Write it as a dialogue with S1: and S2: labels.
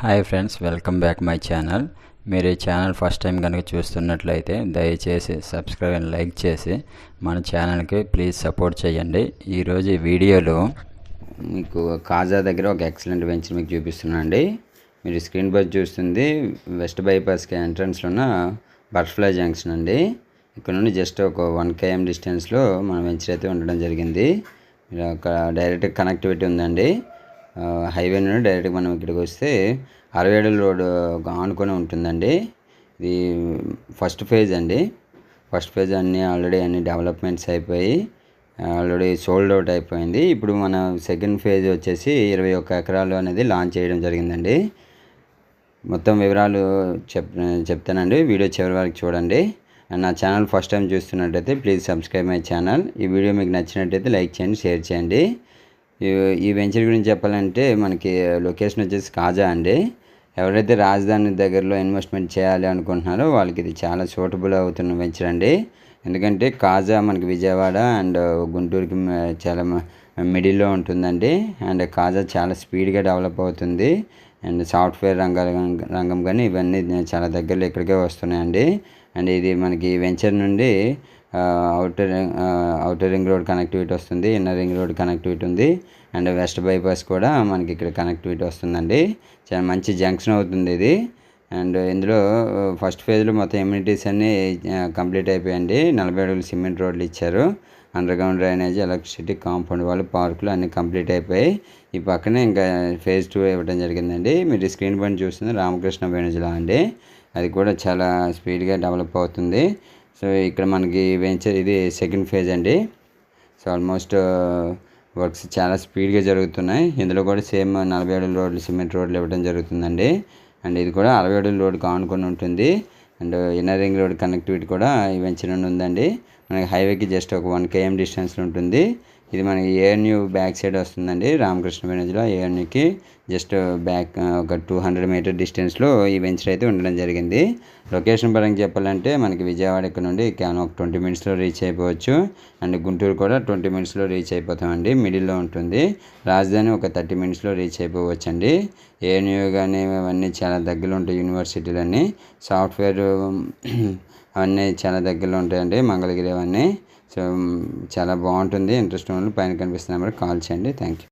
S1: Hi friends, welcome back my channel. మీరు ఈ channel first time కనుక చూస్తున్నట్లయితే దయచేసి సబ్స్క్రైబ్ అండ్ లైక్ చేసి మన ఛానల్కి ప్లీజ్ సపోర్ట్ చేయండి. ఈరోజు ఈ వీడియోలో మీకు కాజా దగ్గర ఒక ఎక్సలెంట్ వెంచర్ మీకు చూపిస్తున్నానండి. మీరు స్క్రీన్ పై చూస్తుంది వెస్ట్ బైపాస్కి ఎంట్రన్స్లో ఉన్న బటర్ఫ్లై జంక్షన్ అండి. ఇక్కడ నుండి జస్ట్ ఒక 1 km డిస్టెన్స్లో మన వెంచర్ అయితే ఉండడం జరిగింది. అక్కడ డైరెక్ట్ కనెక్టివిటీ ఉందండి. హైవే నుండి డైరెక్ట్గా మనం ఇక్కడికి వస్తే 60 అడుగుల రోడ్ ఆనుకొని ఉంటుందండి. ఇది ఫస్ట్ ఫేజ్ అండి. ఫస్ట్ ఫేజ్ ఆల్రెడీ డెవలప్మెంట్స్ అయిపోయి ఆల్రెడీ సోల్డ్ అవుట్ అయిపోయింది. ఇప్పుడు మన సెకండ్ ఫేజ్ వచ్చేసి 21 ఎకరాలు అనేది లాంచ్ చేయడం జరిగిందండి. మొత్తం వివరాలు చెప్తానండి. వీడియో చివరి వరకు చూడండి. అండ్ నా ఛానల్ ఫస్ట్ టైం చూస్తున్నట్టయితే ప్లీజ్ సబ్స్క్రైబ్ మై ఛానల్. ఈ వీడియో మీకు నచ్చినట్టయితే లైక్ చేయండి, షేర్ చేయండి. ఈ వెంచర్ గురించి చెప్పాలంటే మనకి లొకేషన్ వచ్చేసి కాజా అండి. ఎవరైతే రాజధాని దగ్గరలో ఇన్వెస్ట్మెంట్ చేయాలి అనుకుంటున్నారో వాళ్ళకి ఇది చాలా సూటబుల్ అవుతున్న వెంచర్ అండి. ఎందుకంటే కాజా మనకి విజయవాడ అండ్ గుంటూరుకి చాలా మిడిల్లో ఉంటుందండి. అండ్ కాజా చాలా స్పీడ్గా డెవలప్ అవుతుంది. అండ్ సాఫ్ట్వేర్ రంగం కానీ ఇవన్నీ చాలా దగ్గరలో ఇక్కడికే వస్తున్నాయండి. అండ్ ఇది మనకి వెంచర్ నుండి అవుటర్ రింగ్ రోడ్ కనెక్టివిటీ వస్తుంది, ఇన్నర్ రింగ్ రోడ్ కనెక్టివిటీ ఉంది. అండ్ వెస్ట్ బైపాస్ కూడా మనకి ఇక్కడ కనెక్టివిటీ వస్తుందండి. చాలా మంచి జంక్షన్ అవుతుంది ఇది. అండ్ ఇందులో ఫస్ట్ ఫేజ్లో మొత్తం ఎమ్యూనిటీస్ అన్నీ కంప్లీట్ అయిపోయాయండి. 40 అడుగులు సిమెంట్ రోడ్లు ఇచ్చారు. అండర్గ్రౌండ్ డ్రైనేజ్, ఎలక్ట్రిసిటీ, కాంపౌండ్ వాళ్ళు, పార్కులు అన్నీ కంప్లీట్ అయిపోయి ఈ పక్కనే ఇంకా ఫేజ్ 2 ఇవ్వడం జరిగిందండి. మీరు స్క్రీన్ పైన చూస్తుంది రామకృష్ణ వెనుజులా అండి. అది కూడా చాలా స్పీడ్గా డెవలప్ అవుతుంది. సో ఇక్కడ మనకి వెంచర్ ఇది సెకండ్ ఫేజ్ అండి. సో ఆల్మోస్ట్ వర్క్స్ చాలా స్పీడ్గా జరుగుతున్నాయి. ఇందులో కూడా సేమ్ 40 అడుగుల రోడ్లు సిమెంట్ రోడ్లు ఇవ్వడం జరుగుతుందండి. అండ్ ఇది కూడా 60 అడుగుల రోడ్డుకి ఆనుకొని ఉంటుంది. And inner ring road connectivity కూడా ఈ వెంచర్ నుండి ఉందండి. మనకి హైవేకి జస్ట్ ఒక 1 km డిస్టెన్స్లో ఉంటుంది. ఇది మనకి ఏఎన్యూ బ్యాక్ సైడ్ వస్తుందండి. రామకృష్ణ వెనుజులా ఏఎన్యూకి జస్ట్ బ్యాక్ ఒక 200 మీటర్ డిస్టెన్స్లో ఈ వెంచర్ అయితే ఉండడం జరిగింది. లొకేషన్ పరంగా చెప్పాలంటే మనకి విజయవాడ ఇక్కడ నుండి కేవలం ఒక 20 మినిట్స్లో రీచ్ అయిపోవచ్చు. అండ్ గుంటూరు కూడా 20 మినిట్స్లో రీచ్ అయిపోతామండి. మిడిల్లో ఉంటుంది. రాజధాని ఒక 30 మినిట్స్లో రీచ్ అయిపోవచ్చు అండి. ఏఎన్యూ కానీ అవన్నీ చాలా దగ్గరలో ఉంటాయి. యూనివర్సిటీలన్నీ సాఫ్ట్వేర్ అవన్నీ చాలా దగ్గరలో ఉంటాయండి. మంగళగిరి అవన్నీ. సో చాలా బాగుంటుంది. ఇంట్రెస్ట్ ఉన్న పైన కనిపిస్తున్న నెంబర్కి కాల్ చేయండి. Thank you.